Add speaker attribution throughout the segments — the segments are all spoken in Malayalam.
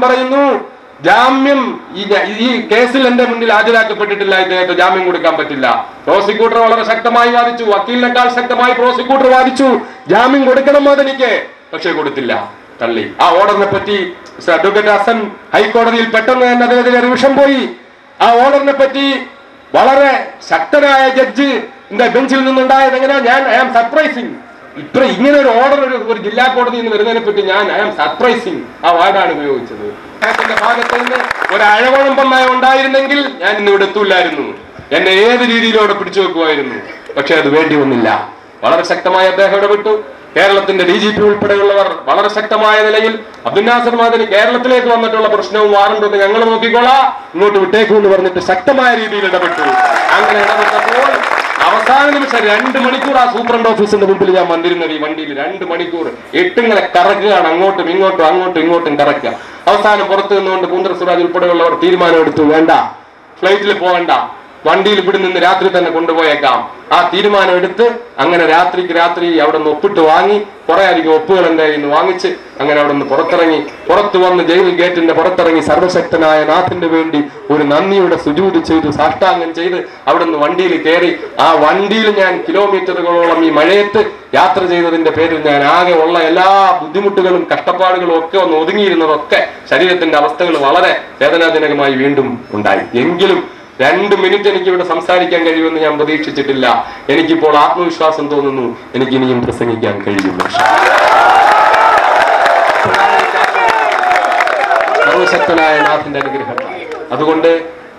Speaker 1: പറയുന്നു, ജാമ്യം ഈ കേസിൽ എന്റെ മുന്നിൽ ഹാജരാക്കപ്പെട്ടിട്ടില്ല, ഇദ്ദേഹത്തെ ജാമ്യം കൊടുക്കാൻ പറ്റില്ല. പ്രോസിക്യൂട്ടർ വളരെ ശക്തമായി വാദിച്ചു, വക്കീലിനേക്കാൾ ശക്തമായി പ്രോസിക്യൂട്ടർ വാദിച്ചു, ജാമ്യം കൊടുക്കണം അതെനിക്ക്. പക്ഷെ കൊടുത്തില്ല, തള്ളി. ആ ഓർഡറിനെ പറ്റി അഡ്വക്കേറ്റ് ഹസൻ ഹൈക്കോടതിയിൽ പെട്ടെന്ന് തന്നെ അതിനെതിരെ റിവിഷൻ പോയി. ആ ഓർഡറിനെ പറ്റി വളരെ ശക്തനായ ജഡ്ജ് ബെഞ്ചിൽ നിന്നുണ്ടായത് എങ്ങനെയാ, ഐ ആം സർപ്രൈസിങ്. ഇങ്ങനെ ഒരു ഓർഡർ ഒരു ജില്ലാ കോടതിയിൽ നിന്ന് വരുന്നതിനെ പറ്റി ഐ ആം സർപ്രൈസിങ് ആ വാർഡാണ് ഉപയോഗിച്ചത്. അദ്ദേഹത്തിന്റെ ഭാഗത്ത് നിന്ന് ഒരു അഴകുഴമ്പമായ ഉണ്ടായിരുന്നെങ്കിൽ ഞാൻ ഇന്ന് ഇവിടെ എത്തൂല്ലായിരുന്നു, എന്നെ ഏത് രീതിയിലൂടെ പിടിച്ചു വെക്കുമായിരുന്നു. പക്ഷെ അത് വേണ്ടി വന്നില്ല. വളരെ ശക്തമായി അദ്ദേഹം ഇടപെട്ടു. കേരളത്തിന്റെ DGP ഉൾപ്പെടെയുള്ളവർ വളരെ ശക്തമായ നിലയിൽ അബ്ദുൽ നാസർ മദനി കേരളത്തിലേക്ക് വന്നിട്ടുള്ള പ്രശ്നവും വാറണ്ടും ഞങ്ങൾ നോക്കിക്കോളാം, ഇങ്ങോട്ട് വിട്ടേക്കൂ എന്ന് പറഞ്ഞിട്ട് ശക്തമായ രീതിയിൽ ഇടപെട്ടു. അങ്ങനെ ഇടപെട്ടപ്പോൾ അവസാന നിമിഷം 2 മണിക്കൂർ ആ സൂപ്രണ്ട് ഓഫീസിന്റെ മുമ്പിൽ ഞാൻ വന്നിരുന്നത്. ഈ വണ്ടിയിൽ 2 മണിക്കൂർ ഇട്ടിങ്ങനെ കറക്കുകയാണ്, അങ്ങോട്ടും ഇങ്ങോട്ടും കറക്കുക. അവസാനം പുറത്തു നിന്നുകൊണ്ട് പൂന്തർ സുരാജ് ഉൾപ്പെടെയുള്ളവർ തീരുമാനമെടുത്തു, വേണ്ട, ഫ്ലൈറ്റിൽ പോകണ്ട, വണ്ടിയിൽ ഇവിടെ നിന്ന് രാത്രി തന്നെ കൊണ്ടുപോയേക്കാം. ആ തീരുമാനം എടുത്ത് അങ്ങനെ രാത്രിക്ക് രാത്രി അവിടെ നിന്ന് ഒപ്പിട്ട് വാങ്ങി, കുറെ അധികം ഒപ്പുകൾ എന്റെ കയ്യിൽ നിന്ന് വാങ്ങിച്ച് അങ്ങനെ അവിടെ നിന്ന് പുറത്തിറങ്ങി. പുറത്തു വന്ന് ജയിൽ ഗേറ്റിന്റെ പുറത്തിറങ്ങി സർവശക്തനായ നാഥന്റെ വേണ്ടി ഒരു നന്ദിയുടെ സുജൂദ് ചെയ്തു, സാഷ്ടാംഗം ചെയ്ത് അവിടെ നിന്ന് വണ്ടിയിൽ കയറി. ആ വണ്ടിയിൽ ഞാൻ കിലോമീറ്ററുകളോളം ഈ മഴയത്ത് യാത്ര ചെയ്തതിന്റെ പേരിൽ ഞാൻ ആകെ ഉള്ള എല്ലാ ബുദ്ധിമുട്ടുകളും കഷ്ടപ്പാടുകളും ഒക്കെ ഒന്ന് ഒതുങ്ങിയിരുന്നതൊക്കെ ശരീരത്തിന്റെ അവസ്ഥകൾ വളരെ വേദനാജനകമായി വീണ്ടും ഉണ്ടായി. എങ്കിലും 2 മിനിറ്റ് എനിക്ക് ഇവിടെ സംസാരിക്കാൻ കഴിയുമെന്ന് ഞാൻ പ്രതീക്ഷിച്ചിട്ടില്ല. എനിക്കിപ്പോൾ ആത്മവിശ്വാസം തോന്നുന്നു, എനിക്ക് ഇനിയും പ്രസംഗിക്കാൻ കഴിയും. സർവശക്തനായ നാഥന്റെ അനുഗ്രഹം. അതുകൊണ്ട്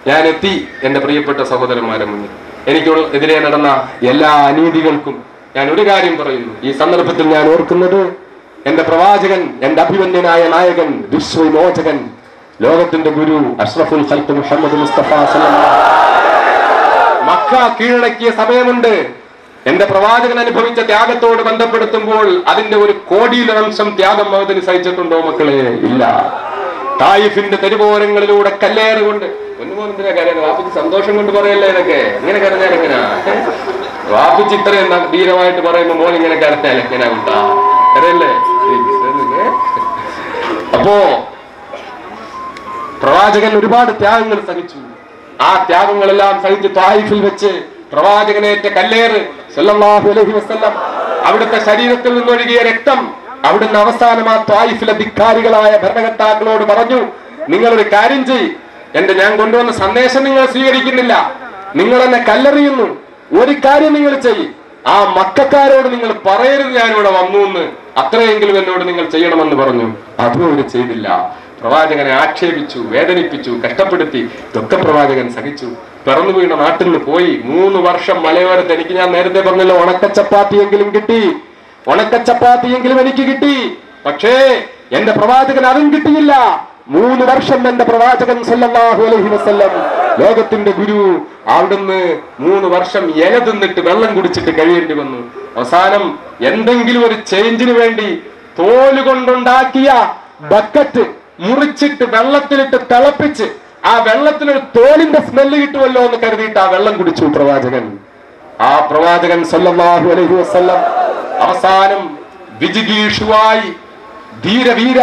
Speaker 1: ഞാൻ എത്തി എന്റെ പ്രിയപ്പെട്ട സഹോദരന്മാരെ മുന്നിൽ. എനിക്കെതിരെ നടന്ന എല്ലാ അനീതികൾക്കും ഞാൻ ഒരു കാര്യം പറയുന്നു. ഈ സന്ദർഭത്തിൽ ഞാൻ ഓർക്കുന്നത്, എന്റെ പ്രവാചകൻ, എന്റെ അഭിമന്യനായ നായകൻ, വിശ്വവിമോചകൻ, ലോകത്തിന്റെ ഗുരു അഷ്റഫുൽ ഖൽഖ് മുഹമ്മദ് മുസ്തഫ സല്ലല്ലാഹു മക്ക കീഴടക്കിയ സമയമുണ്ട്. എന്റെ പ്രവാചകൻ അനുഭവിച്ച ത്യാഗത്തോട് ബന്ധപ്പെടുത്തുമ്പോൾ അതിന്റെ 1 കോടിയിലംശം ത്യാഗം മഹദിന് സഹിച്ചിട്ടുണ്ടോ മക്കളെ? ഇല്ല. തായിഫിന്റെ തെരുവോരങ്ങളിലൂടെ കല്ലേറുകൊണ്ട് പൊന്നുമോനെന്തിനാ കരയുന്നത്? വാപ്പിച്ച് സന്തോഷം കൊണ്ട് പറയല്ലേ ഇതൊക്കെ? ഇങ്ങനെ കരഞ്ഞാൽ എങ്ങനാ? വാപ്പിച്ച് ഇത്രയും ധീരമായിട്ട് പറയുമ്പോ മോൻ ഇങ്ങനെ കരഞ്ഞാൽ എങ്ങനെയാ ഉണ്ടാ? കരയല്ലേ? അപ്പോ പ്രവാചകൻ ഒരുപാട് ത്യാഗങ്ങൾ സഹിച്ചു. ആ ത്യാഗങ്ങളെല്ലാം സഹിച്ച് തായിഫിൽ വെച്ച് പ്രവാചകനേറ്റ കല്ലേറ് സല്ലല്ലാഹു അലൈഹി വസല്ലം, അവിടുത്തെ ശരീരത്തിൽ നിന്നൊഴുകിയ രക്തം, അവിടുന്ന് അവസാനം ആ തായിഫിലെ ധിക്കാരികളായ ഭരണകർത്താക്കളോട് പറഞ്ഞു, നിങ്ങളൊരു കാര്യം ചെയ്യ്, ഞാൻ കൊണ്ടുവന്ന സന്ദേശം നിങ്ങൾ സ്വീകരിക്കുന്നില്ല, നിങ്ങൾ എന്നെ കല്ലെറിയുന്നു, ഒരു കാര്യം നിങ്ങൾ ചെയ്യ്, ആ മക്കാരോട് നിങ്ങൾ പറയരുത് ഞാനിവിടെ വന്നു എന്ന്, അത്രയെങ്കിലും എന്നോട് നിങ്ങൾ ചെയ്യണമെന്ന് പറഞ്ഞു. അതും അവർ ചെയ്തില്ല. പ്രവാചകനെ ആക്ഷേപിച്ചു, വേദനിപ്പിച്ചു, കഷ്ടപ്പെടുത്തി. ഇതൊക്കെ പ്രവാചകൻ സഹിച്ചു. പിറന്നു വീണ നാട്ടിൽ നിന്ന് പോയി 3 വർഷം മലയോരത്ത്. എനിക്ക് ഞാൻ നേരത്തെ പറഞ്ഞല്ലോ, ഉണക്കച്ചപ്പാത്തിയെങ്കിലും കിട്ടി, ഉണക്കച്ചപ്പാത്തിയെങ്കിലും എനിക്ക് കിട്ടി. പക്ഷേ എന്റെ പ്രവാചകൻ അതും കിട്ടിയില്ല. 3 വർഷം എന്റെ പ്രവാചകൻ സല്ലല്ലാഹു അലൈഹി വസല്ലം, ലോകത്തിന്റെ ഗുരു, അവിടുന്ന് 3 വർഷം ഇല തിന്നിട്ട് വെള്ളം കുടിച്ചിട്ട് കഴിയേണ്ടി വന്നു. അവസാനം എന്തെങ്കിലും ഒരു ചേഞ്ചിന് വേണ്ടി തോലുകൊണ്ടുണ്ടാക്കിയ ബക്കറ്റ് മുറിച്ചിട്ട് വെള്ളത്തിലിട്ട് തിളപ്പിച്ച് ആ വെള്ളത്തിനൊരു തോലിന്റെ സ്മെല്ല് കിട്ടുമല്ലോ എന്ന് കരുതിയിട്ട് ആ വെള്ളം കുടിച്ചു പ്രവാചകൻ. ആ പ്രവാചകൻ സല്ലല്ലാഹു അലൈഹി വസല്ലം അവസാനം വിജിഗീഷുവായി, ധീരവീര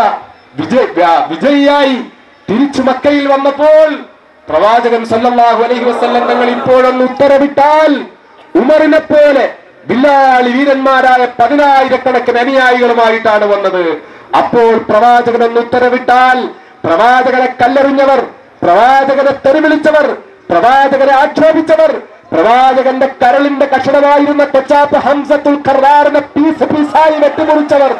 Speaker 1: വിജയിയായി തിരിച്ചു മക്കയിൽ വന്നപ്പോൾ പ്രവാചകൻ സല്ലല്ലാഹു അലൈഹി വസല്ലം തങ്ങൾ ഇപ്പോഴൊന്ന് ഉത്തരവിട്ടാൽ ഉമറിനെ പോലെ ബില്ലാളി വീരന്മാരായ 10,000 അനുയായികളുമായിട്ടാണ് വന്നത്. അപ്പോൾ പ്രവാചകൻ ഒന്ന് ഉത്തരവിട്ടാൽ പ്രവാചകനെ കല്ലെറിഞ്ഞവർ, പ്രവാചകനെ തെറിവിളിച്ചവർ, പ്രവാചകനെ ആക്ഷേപിച്ചവർ, പ്രവാചകന്റെ കരളിന്റെ കഷണമായിരുന്ന കൊച്ചാപ്പ് ഹംസത്തുൽ ഖറാറിനെ പീസായി വെട്ടിമുറിച്ചവർ,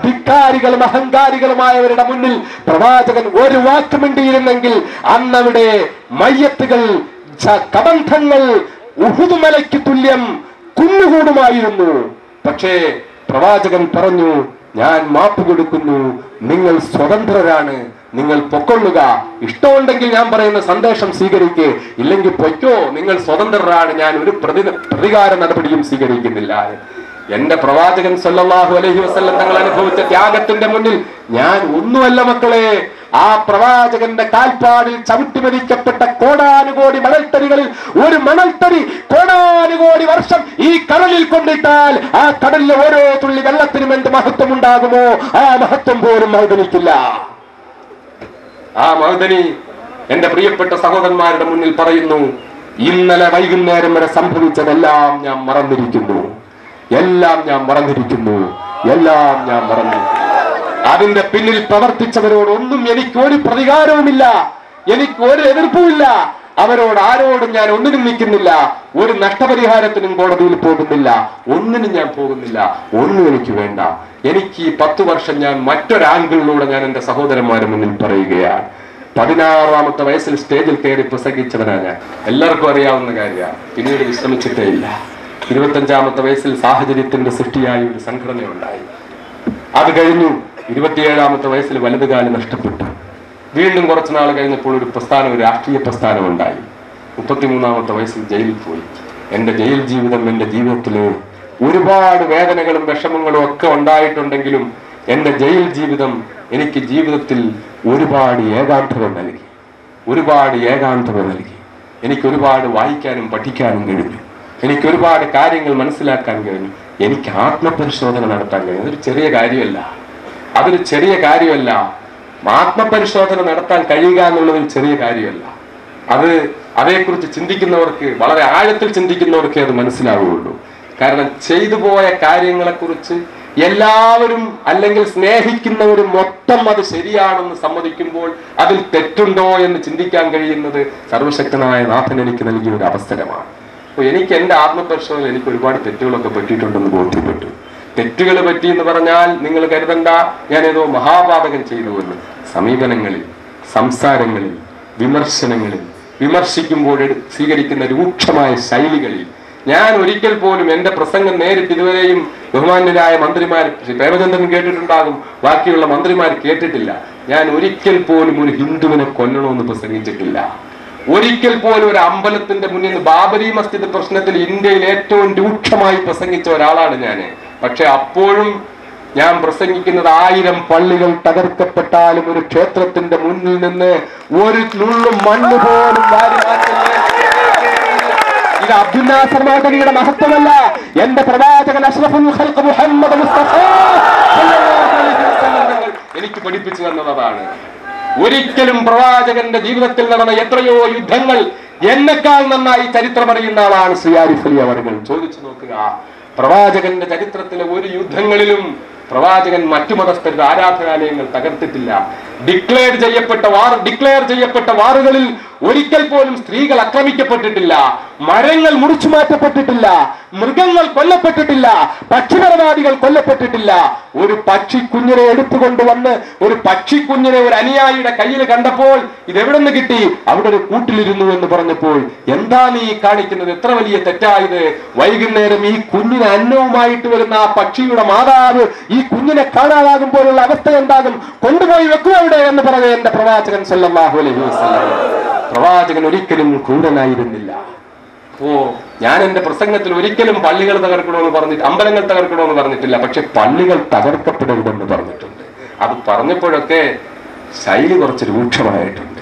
Speaker 1: ധിക്കാരികളും അഹങ്കാരികളുമായവരുടെ മുന്നിൽ പ്രവാചകൻ ഒരു വാക്ക് മിണ്ടിയിരുന്നെങ്കിൽ അന്നവിടെ മയ്യത്തുകൾ, കബന്ധങ്ങൾ ഉഹുദ് മലയ്ക്ക് തുല്യം കുന്നുകൂടുമായിരുന്നു. പക്ഷേ പ്രവാചകൻ പറഞ്ഞു, ഞാൻ മാപ്പ് കൊടുക്കുന്നു, നിങ്ങൾ സ്വതന്ത്രരാണ്, നിങ്ങൾ പൊക്കൊള്ളുക, ഇഷ്ടമുണ്ടെങ്കിൽ ഞാൻ പറയുന്ന സന്ദേശം സ്വീകരിക്കുക, ഇല്ലെങ്കിൽ പൊയ്ക്കോ, നിങ്ങൾ സ്വതന്ത്രരാണ്, ഞാൻ ഒരു പ്രതികാര നടപടിയും സ്വീകരിക്കുന്നില്ല. എന്റെ പ്രവാചകൻ സല്ലല്ലാഹു അലൈഹി വസല്ലം തങ്ങൾ അനുഭവിച്ച ത്യാഗത്തിന്റെ മുന്നിൽ ഞാൻ ഒന്നുമല്ല മക്കളെ. ആ പ്രവാചകന്റെ കാൽപ്പാടിൽ ചവിട്ടിമതിക്കപ്പെട്ട കോടാനുകോടി മണൽത്തരികളിൽ ഒരു മണൽത്തരി കോടാനുകോടി വർഷം ഈ കടലിൽ കൊണ്ടിട്ടാൽ ആ കടലിലെ ഓരോ തുള്ളി വെള്ളത്തിനും എന്ത് മഹത്വം ഉണ്ടാകുമോ ആ മഹത്വം പോലും അവഗണിക്കില്ല. ആ മഅദനി എന്റെ പ്രിയപ്പെട്ട സഹോദരന്മാരുടെ മുന്നിൽ പറയുന്നു, ഇന്നലെ വൈകുന്നേരം വരെ സംഭവിച്ചതെല്ലാം ഞാൻ മറന്നിരിക്കുന്നു, എല്ലാം ഞാൻ മറന്നിരിക്കുന്നു, എല്ലാം ഞാൻ മറന്നിരിക്കുന്നു. അതിന്റെ പിന്നിൽ പ്രവർത്തിച്ചവരോടൊന്നും എനിക്ക് ഒരു പ്രതികാരവുമില്ല, എനിക്ക് ഒരു എതിർപ്പുമില്ല. അവരോട് ആരോടും ഞാൻ ഒന്നിനും നിൽക്കുന്നില്ല, ഒരു നഷ്ടപരിഹാരത്തിനും കോടതിയിൽ പോകുന്നില്ല, ഒന്നിനും ഞാൻ പോകുന്നില്ല. ഒന്നും എനിക്ക് വേണ്ട. എനിക്ക് ഈ 10 വർഷം ഞാൻ മറ്റൊരാംഗിളിലൂടെ ഞാൻ എന്റെ സഹോദരന്മാരുടെ മുന്നിൽ പറയുകയാണ്. 16-ാമത്തെ വയസ്സിൽ സ്റ്റേജിൽ കയറി പ്രസംഗിച്ചവനാണ് ഞാൻ. എല്ലാവർക്കും അറിയാവുന്ന കാര്യമാണ്. പിന്നീട് വിശ്രമിച്ചിട്ടേ ഇല്ല. 25-ാമത്തെ വയസ്സിൽ സാഹചര്യത്തിന്റെ സൃഷ്ടിയായി ഒരു സംഘടന ഉണ്ടായി. അത് കഴിഞ്ഞു. 27-ാമത്തെ വയസ്സിൽ വലതുകാല് നഷ്ടപ്പെട്ടു. വീണ്ടും കുറച്ചു നാൾ കഴിഞ്ഞപ്പോൾ ഒരു പ്രസ്ഥാനം, ഒരു രാഷ്ട്രീയ പ്രസ്ഥാനം ഉണ്ടായി. 33-ാമത്തെ വയസ്സിൽ ജയിലിൽ പോയി. എന്റെ ജയിൽ ജീവിതം എന്റെ ജീവിതത്തില് ഒരുപാട് വേദനകളും വിഷമങ്ങളും ഒക്കെ ഉണ്ടായിട്ടുണ്ടെങ്കിലും എന്റെ ജയിൽ ജീവിതം എനിക്ക് ജീവിതത്തിൽ ഒരുപാട് ഏകാന്തത നൽകി, ഒരുപാട് ഏകാന്തത നൽകി. എനിക്ക് ഒരുപാട് വായിക്കാനും പഠിക്കാനും കഴിഞ്ഞു. എനിക്ക് ഒരുപാട് കാര്യങ്ങൾ മനസ്സിലാക്കാൻ കഴിഞ്ഞു. എനിക്ക് ആത്മപരിശോധന നടത്താൻ കഴിഞ്ഞു. അതൊരു ചെറിയ കാര്യമല്ല, അതൊരു ചെറിയ കാര്യമല്ല. ആത്മപരിശോധന നടത്താൻ കഴിയുക എന്നുള്ളതൊരു ചെറിയ കാര്യമല്ല. അതേക്കുറിച്ച് ചിന്തിക്കുന്നവർക്ക്, വളരെ ആഴത്തിൽ ചിന്തിക്കുന്നവർക്കേ അത് മനസ്സിലാവുകയുള്ളൂ. കാരണം ചെയ്തു പോയ കാര്യങ്ങളെക്കുറിച്ച് എല്ലാവരും അല്ലെങ്കിൽ സ്നേഹിക്കുന്നവരും മൊത്തം അത് ശരിയാണെന്ന് സമ്മതിക്കുമ്പോൾ അതിൽ തെറ്റുണ്ടോ എന്ന് ചിന്തിക്കാൻ കഴിയുന്നത് സർവശക്തനായ നാഥൻ എനിക്ക് നൽകിയ ഒരു അവസരമാണ്. അപ്പോൾ എനിക്ക് എന്റെ ആത്മപരിശോധന എനിക്ക് ഒരുപാട് തെറ്റുകളൊക്കെ പറ്റിയിട്ടുണ്ടെന്ന് ബോധ്യപ്പെട്ടു. തെറ്റുകൾ പറ്റി എന്ന് പറഞ്ഞാൽ നിങ്ങൾ കരുതണ്ട ഞാൻ ഏതോ മഹാപാതകം ചെയ്തു എന്ന്. സമീപനങ്ങളിൽ, സംസാരങ്ങളിൽ, വിമർശനങ്ങളിൽ, വിമർശിക്കുമ്പോൾ സ്വീകരിക്കുന്ന രൂക്ഷമായ ശൈലികളിൽ ഞാൻ ഒരിക്കൽ പോലും എന്റെ പ്രസംഗം നേരിട്ട് ഇതുവരെയും ബഹുമാന്യരായ മന്ത്രിമാർ, പ്രേമചന്ദ്രൻ കേട്ടിട്ടുണ്ടാകും, ബാക്കിയുള്ള മന്ത്രിമാർ കേട്ടിട്ടില്ല. ഞാൻ ഒരിക്കൽ പോലും ഒരു ഹിന്ദുവിനെ കൊല്ലണമെന്ന് പ്രസംഗിച്ചിട്ടില്ല. ഒരിക്കൽ പോലും ഒരു അമ്പലത്തിന്റെ മുന്നിൽ നിന്ന് ബാബരി മസ്ജിദ് പ്രശ്നത്തിൽ ഇന്ത്യയിൽ ഏറ്റവും രൂക്ഷമായി പ്രസംഗിച്ച ഒരാളാണ് ഞാൻ. പക്ഷെ അപ്പോഴും ഞാൻ പ്രസംഗിക്കുന്നത് 1000 പള്ളികൾ തകർക്കപ്പെട്ടാലും ഒരു ക്ഷേത്രത്തിന്റെ മുന്നിൽ നിന്ന് ഒരു നുള്ളു മണ്ണ് പോലും വാരി മാറ്റില്ല. ഇത് അബ്ദുല്ലാസർമാതനിയുടെ മഹത്വമല്ല, എന്റെ പ്രവാചകൻ അഷ്റഫുൽ ഖൽഖ് മുഹമ്മദ് മുസ്തഫ എനിക്ക് പഠിപ്പിച്ചു തന്നതാണ്. ഒരിക്കലും പ്രവാചകന്റെ ജീവിതത്തിൽ നടന്ന എത്രയോ യുദ്ധങ്ങൾ എന്നെക്കാൾ നന്നായി ചരിത്രം അറിയുന്ന ആളാണ് ശ്രീ ആരിഫ് അലി അവർകൾ. ചോദിച്ചു നോക്കുക, പ്രവാചകന്റെ ചരിത്രത്തിലെ ഒരു യുദ്ധങ്ങളിലും പ്രവാചകൻ മറ്റു മതസ്ഥരുടെ ആരാധനാലയങ്ങൾ തകർത്തിട്ടില്ല. ഡിക്ലെയർ ചെയ്യപ്പെട്ട വാറുകളിൽ ഒരിക്കൽ പോലും സ്ത്രീകൾ ആക്രമിക്കപ്പെട്ടിട്ടില്ല, മരങ്ങൾ മുറിച്ചു മാറ്റപ്പെട്ടിട്ടില്ല, മൃഗങ്ങൾ കൊല്ലപ്പെട്ടിട്ടില്ല, പക്ഷിപരവാദികൾ കൊല്ലപ്പെട്ടിട്ടില്ല. ഒരു പക്ഷിക്കുഞ്ഞിനെ എടുത്തുകൊണ്ടുവന്ന് ഒരു പക്ഷിക്കുഞ്ഞിനെ ഒരു അനുയായിയുടെ കയ്യിൽ കണ്ടപ്പോൾ ഇതെവിടെ നിന്ന് കിട്ടി? അവിടെ ഒരു കൂട്ടിലിരുന്നു എന്ന് പറഞ്ഞപ്പോൾ എന്താ നീ കാണിക്കുന്നത്? എത്ര വലിയ തെറ്റായത്! വൈകുന്നേരം ഈ കുഞ്ഞിന് അന്നവുമായിട്ട് വരുന്ന ആ പക്ഷിയുടെ മാതാവ് ഈ കുഞ്ഞിനെ കാണാതാകുമ്പോഴുള്ള അവസ്ഥ എന്താകും? കൊണ്ടുപോയി വെക്കുക അവിടെ എന്ന് പറഞ്ഞ എന്റെ പ്രവാചകൻ സല്ലല്ലാഹു അലൈഹി വസല്ലം. പ്രവാചകൻ ഒരിക്കലും ക്രൂരനായിരുന്നില്ല. ഞാൻ എന്റെ പ്രസംഗത്തിൽ ഒരിക്കലും പള്ളികൾ തകർക്കണമെന്ന് പറഞ്ഞിട്ട്, അമ്പലങ്ങൾ തകർക്കണമെന്ന് പറഞ്ഞിട്ടില്ല. പക്ഷെ പള്ളികൾ തകർക്കപ്പെടരുതെന്ന് പറഞ്ഞിട്ടുണ്ട്. അത് പറഞ്ഞപ്പോഴൊക്കെ ശൈലി കുറച്ച് രൂക്ഷമായിട്ടുണ്ട്.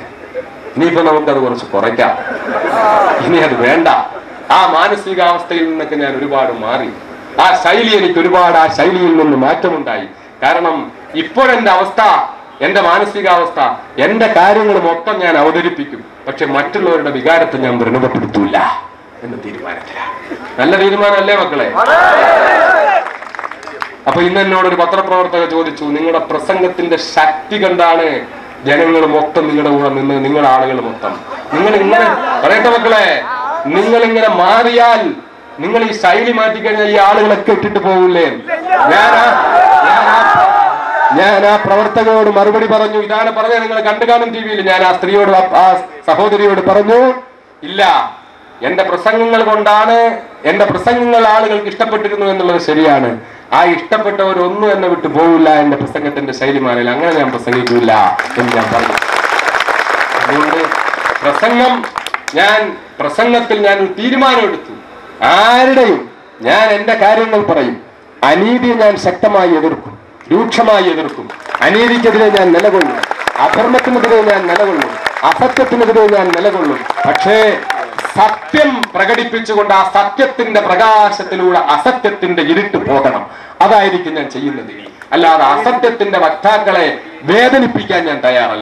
Speaker 1: ഇനിയിപ്പോ നമുക്കത് കുറച്ച് കുറയ്ക്കാം. ഇനി അത് വേണ്ട. ആ മാനസികാവസ്ഥയിൽ നിന്നൊക്കെ ഞാൻ ഒരുപാട് മാറി. ആ ശൈലി എനിക്ക് ഒരുപാട്, ആ ശൈലിയിൽ നിന്ന് മാറ്റമുണ്ടായി. കാരണം ഇപ്പോഴെന്റെ അവസ്ഥ, എന്റെ മാനസികാവസ്ഥ, എന്റെ കാര്യങ്ങൾ മൊത്തം ഞാൻ അവതരിപ്പിക്കും. പക്ഷെ മറ്റുള്ളവരുടെ വികാരത്തെ ഞാൻ വ്രണപ്പെടുത്തൂല എന്ന തീരുമാനത്തിലാണ്. നല്ല തീരുമാനമല്ലേ മക്കളെ? അപ്പൊ ഇന്ന് എന്നോടൊരു പത്രപ്രവർത്തക ചോദിച്ചു, നിങ്ങളുടെ പ്രസംഗത്തിന്റെ ശക്തി കണ്ടാണ് ജനങ്ങൾ മൊത്തം നിങ്ങളുടെ കൂടെ നിന്ന്, നിങ്ങളുടെ ആളുകൾ മൊത്തം, നിങ്ങൾ ഇങ്ങനെ പറയട്ടെ മക്കളെ, നിങ്ങളിങ്ങനെ മാറിയാൽ, നിങ്ങൾ ഈ ശൈലി മാറ്റിക്കഴിഞ്ഞാൽ ഈ ആളുകളൊക്കെ ഇട്ടിട്ട് പോകില്ലേ? ഞാൻ ആ പ്രവർത്തകരോട് മറുപടി പറഞ്ഞു. ഇതാണ് പറഞ്ഞത്, നിങ്ങൾ കണ്ടു കാണും ടിവിയിൽ. ഞാൻ ആ സ്ത്രീയോട്, ആ സഹോദരിയോട് പറഞ്ഞു, ഇല്ല, എന്റെ പ്രസംഗങ്ങൾ കൊണ്ടാണ്, എന്റെ പ്രസംഗങ്ങൾ ആളുകൾക്ക് ഇഷ്ടപ്പെട്ടിരുന്നു എന്നുള്ളത് ശരിയാണ്. ആ ഇഷ്ടപ്പെട്ടവരൊന്നും എന്നെ വിട്ടു പോവില്ല എന്റെ പ്രസംഗത്തിന്റെ ശൈലി മാറിൽ. അങ്ങനെ ഞാൻ പ്രസംഗിക്കില്ല എന്ന് ഞാൻ പറഞ്ഞു. അതുകൊണ്ട് പ്രസംഗത്തിൽ ഞാൻ ഒരു തീരുമാനമെടുത്തു. ആരുടെയും ഞാൻ എന്റെ കാര്യങ്ങൾ പറയും. അനീതിയെ ഞാൻ ശക്തമായി എതിർക്കും, രൂക്ഷമായി എതിർക്കും. അനീതിക്കെതിരെ ഞാൻ നിലകൊള്ളും, അധർമ്മത്തിനെതിരെ ഞാൻ നിലകൊള്ളും, അസത്യത്തിനെതിരെ ഞാൻ നിലകൊള്ളും. പക്ഷേ സത്യം പ്രകടിപ്പിച്ചുകൊണ്ട് ആ സത്യത്തിന്റെ പ്രകാശത്തിലൂടെ അസത്യത്തിന്റെ ഇരുട്ട് പോകണം. അതായിരിക്കും ഞാൻ ചെയ്യുന്നത്. അല്ലാതെ അസത്യത്തിന്റെ വക്താക്കളെ വേദനിപ്പിക്കാൻ ഞാൻ തയ്യാറല്ല.